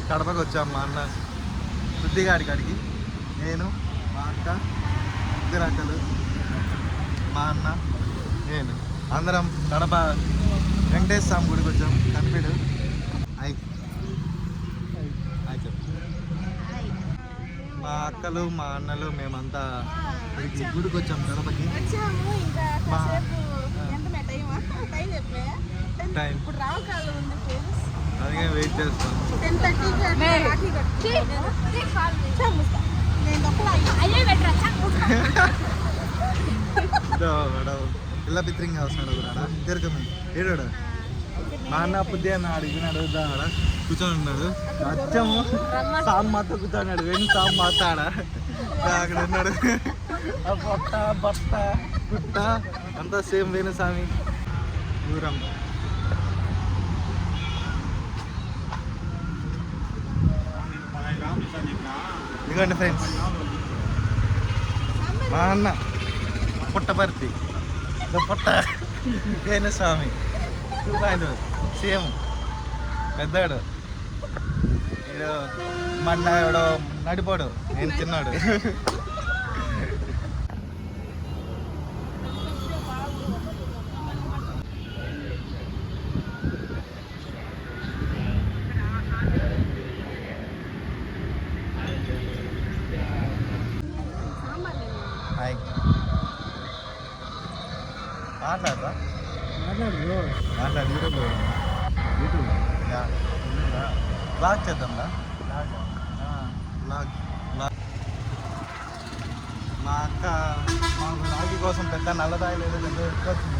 కడపకి వచ్చాం మా అన్న బుద్ధిగాడి కాడికి. నేను మా అక్క, ఇద్దరు అక్కలు, మా అన్న, నేను అందరం కడప వెంకటేశ్వర స్వామి గుడికి వచ్చాం. కనిపిడు మా అక్కలు మా అన్నలు మేమంతా గుడికి వచ్చాం కడపకి. టైం అందుకే వెయిట్ చేస్తాం. పిల్ల పిత్రింగ్ వస్తున్నాడు కూడా తిరగమి ఏడాడు. మా అన్న పుద్ది అన్న అడిగినాడు ఆడ కూర్చొని ఉన్నాడు. అచ్చము సామ్ మాత కూర్చోన్నాడు. వెండి సామ్ మాత ఆడ అక్కడ ఉన్నాడు. బట్ట బట్ట పుట్ట అంతా సేమ్ వేణు స్వామి దూరం. ఇదిగోండి ఫ్రెండ్స్ మా అన్న పుట్టపర్తి పుట్ట వేణు స్వామి సేమ్ పెద్దాడు. వీడు మన్న ఎవడో నడిపోడు, నేను చిన్నాడు. మాట్లాడరా మాట్లాడు యూట్యూబ్ బ్లాగ్ చేద్దాంరా. బ్లాగ్ మా అక్క మాకు రాఖీ కోసం పెద్ద నల్లదాయి లేదు వచ్చింది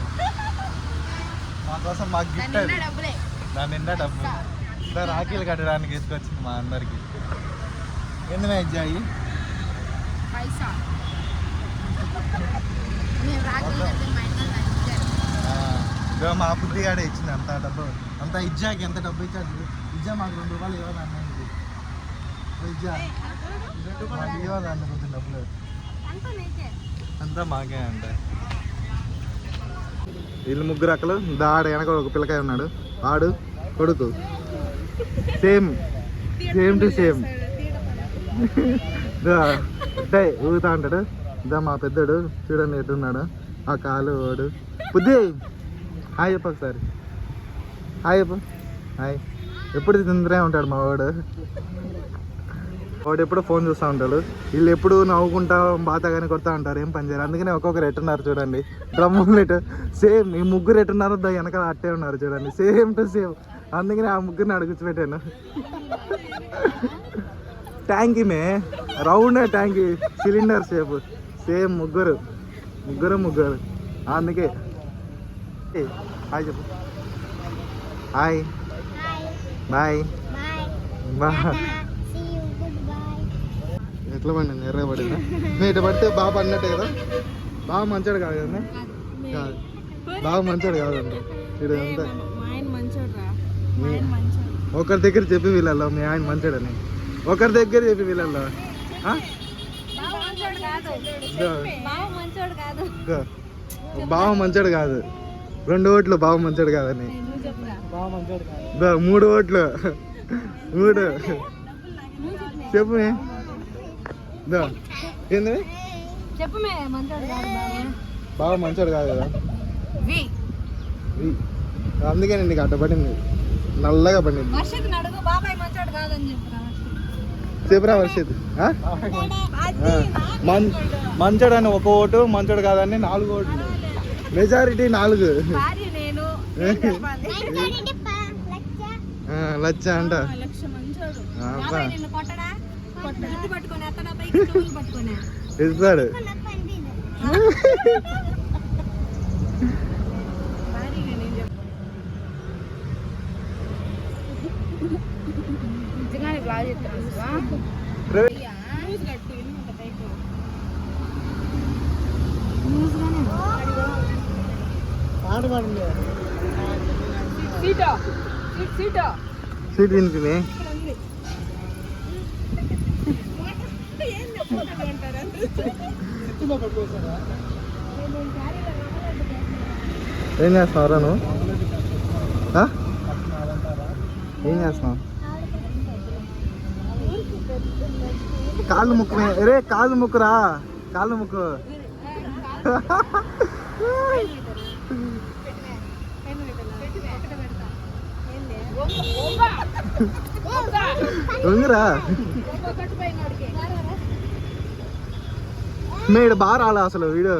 మా కోసం. మాకు గిఫ్ట్ అది దాని నిండా డబ్బులు ఇంకా రాఖీలు కట్టడానికి తీసుకొచ్చింది మా అందరికి. ఎన్ని ఇచ్చాయి మా బుద్ధిగాడే ఇచ్చింది అంత డబ్బు. అంతా ఇజ్జాకి ఎంత డబ్బు ఇచ్చాడు. ఇజ్జా మాకు 2 రూపాయలు ఇవ్వదన్న. ఇజ్జా మాకు ఇవ్వదన్న కొంచెం డబ్బులు అంతా మాకే అంటే. వీళ్ళు ముగ్గురు అక్కలు ఆడ వెనక ఒక పిల్లకాయ ఉన్నాడు. ఆడు కొడుకు సేమ్ టు సేమ్ ఊగుతా ఉంటాడు. ఇదా మా పెద్దోడు చూడండి ఎట్టున్నాడు. ఆ కాలు వాడు బుద్ధి. హాయ్ చెప్పు ఒకసారి. హాయ్ చెప్పు. హాయ్. ఎప్పుడు తిందరే ఉంటాడు మా వాడు. వాడు ఎప్పుడు ఫోన్ చూస్తూ ఉంటాడు. వీళ్ళు ఎప్పుడు నవ్వుకుంటా బాతగానే కొడతా ఉంటారు. ఏం పని చేయరు. అందుకనే ఒక్కొక్కరు ఎట్టున్నారు చూడండి. డ్రమ్ములెట్ సేమ్ ఈ ముగ్గురు ఎట్టున్నారు. వెనకాల అట్టే ఉన్నారు చూడండి. Same to same. అందుకనే ఆ ముగ్గురిని అడుగుచ్చిపెట్టాను. ట్యాంకీ మే రౌండ్ ట్యాంకీ సిలిండర్ షేప్ సేమ్ ముగ్గురు. అందుకే హాయ్ చెప్పు. Hi bye bye. ఎట్లా పడింది? ఎర్ర పడిందా? మేము ఇట్లా పడితే బాబు అన్నట్టే కదా. బాగా మంచోడు కాదు కదా. కాదు బాగా మంచోడు కాదండి. ఇక్కడ అంతా ఒకరి దగ్గర చెప్పి వీళ్ళల్లో మీ ఆయన మంచోడని. ఒకరి దగ్గర చెప్పి వీళ్ళల్లో బావ మంచోడు కాదు. 2 ఓట్లు బావ మంచోడు కాదని. 3 ఓట్లు 3 చెప్పు. ఏంది బావ మంచోడు కాదు కదా. అందుకే నీకు అట్ట పడింది. నల్లగా పడింది. చెప్పురా వర్షిత్. మంచోడు అని 1 ఓటు, మంచోడు కాదని 4 ఓట్లు. మెజారిటీ 4. లచ్చ అంట ఇస్తాడు. సీట్ వినిపిమే. ఏం చేస్తున్నావురా నువ్వు? ఏం చేస్తున్నావు? కాళ్ళు ముక్కు రే కాళ్ళు ముక్కురా కాళ్ళు ముక్కు ఉంగరా మేడు బాగా రాలా అసలు వీడియో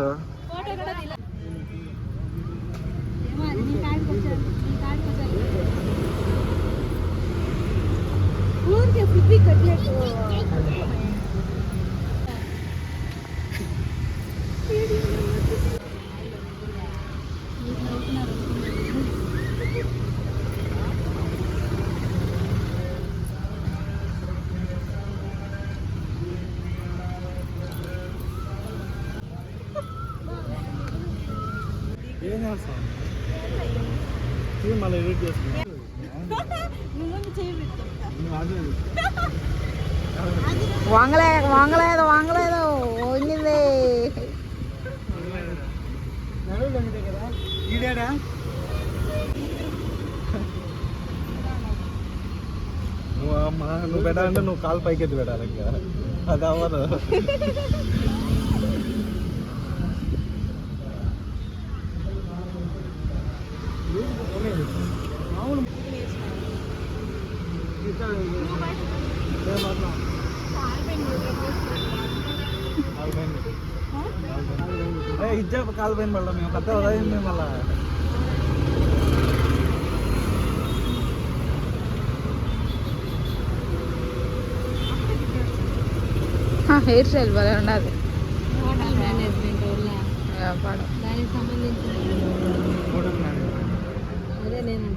ఏం చేస్తాం మళ్ళీ ఎడిట్ చేసుకున్నా వంగలేదు వంగలేదు వంగలేదు వంగింది ఈడాడా అమ్మా నువ్వు పెట్టాలంటే నువ్వు కాలు పైకి ఎత్తి పెట్టాలి ఇంకా అది అవ్వదు ఇచ్చా కాలు పైన పడదాం మేము కొత్త ఉదయం మళ్ళా హెయిర్ స్టైల్ భలే ఉండదు హోటల్ మేనేజ్మెంట్ దానికి సంబంధించిన అదే నేను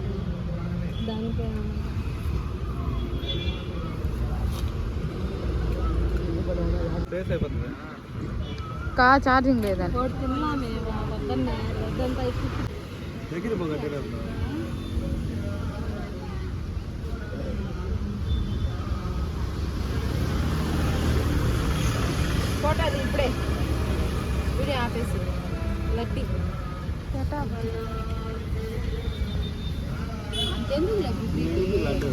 దానికి ఛార్జింగ్ లేదండి తిన్నామే వద్దన్నే వద్దంతా దగ్గర పోగట్టే ఫోటో అది ఇప్పుడే వీడియో ఆపేసి లడ్డి అంతెందుకు లడ్డు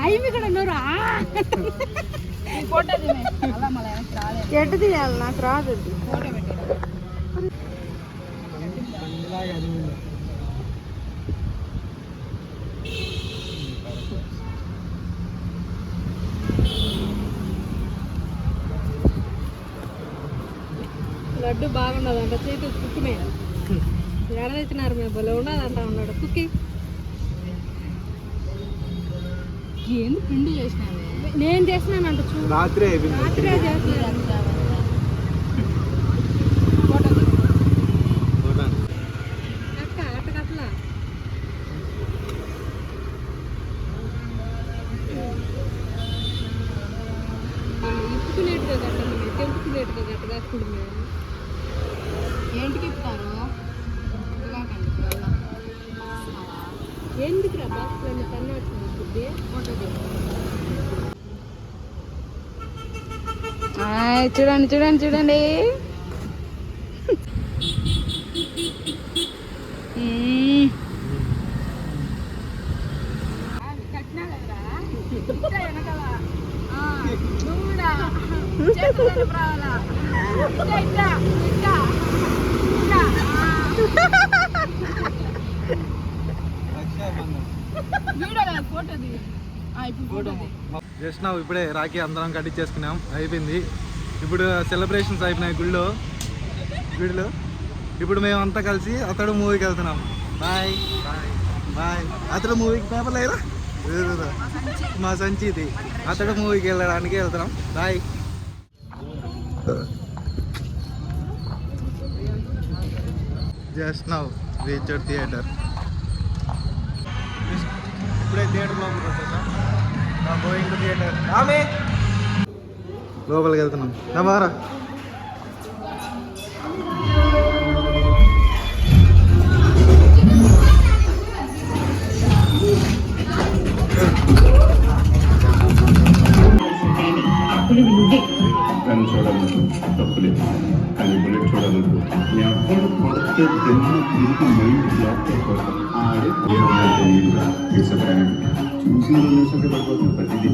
అవి కూడా నోరు ఫోటో ఎటు తీయాలి నాకు రాదు ఫోటో పెట్టాను లడ్డు బాగున్నదంట చేతులు కుక్కిమే ఎడదెత్తినారు మేము భలే ఉన్నదంట ఉన్నాడు కుక్కి ఏంది పిండి చేసినావు నేను చేసినానంట చూ రాత్రి రాత్రే చేస్తున్నాను అక్క అట్టకట్లా ఇప్పుకునేట్టుగా కట్టండి మేము తెంపుకునేట్టుగా కట్టగా ఇప్పుడు మేము ఏంటికి ఇప్పుతారు ఎందుకు రా బాక్స్లో పన్ను వచ్చింది చూడండి చూడండి చూడండి జస్ట్ నా ఇప్పుడే రాఖీ అందరం కట్టించేసుకున్నాం అయిపోయింది ఇప్పుడు సెలబ్రేషన్స్ అయిపోయినాయి గుడిలో ఇప్పుడు మేము అంతా కలిసి అతడు మూవీకి వెళ్తున్నాం బాయ్ బాయ్ బాయ్ అతడు మూవీకి పేపర్ లేరా మా సంచిది అతడు మూవీకి వెళ్ళడానికి వెళ్తున్నాం bye just now reached theatre ఇప్పుడే థియేటర్ లోపలికి వచ్చేసాం గోయింగ్ టు థియేటర్ లోపలికి వెళ్తున్నాం నమారా కానీ చూడాలి తప్పులేదు కానీ బుల్లెట్ చూడాలనుకో ఎవరు కొడితే తిరిగి మైండ్ బ్లాక్ అయిపోతాం ఆడే సినిమా చూసాకే పడిపోతుంది ప్రతిదీ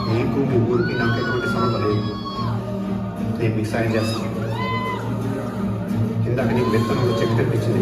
నీకు మీ ఊరికి నాకు ఎటువంటి సంబంధం లేదు. నేను మీకు సాయం చేస్తాను. ఇందాక నీకు విత్తనంలో చెక్ తెప్పించింది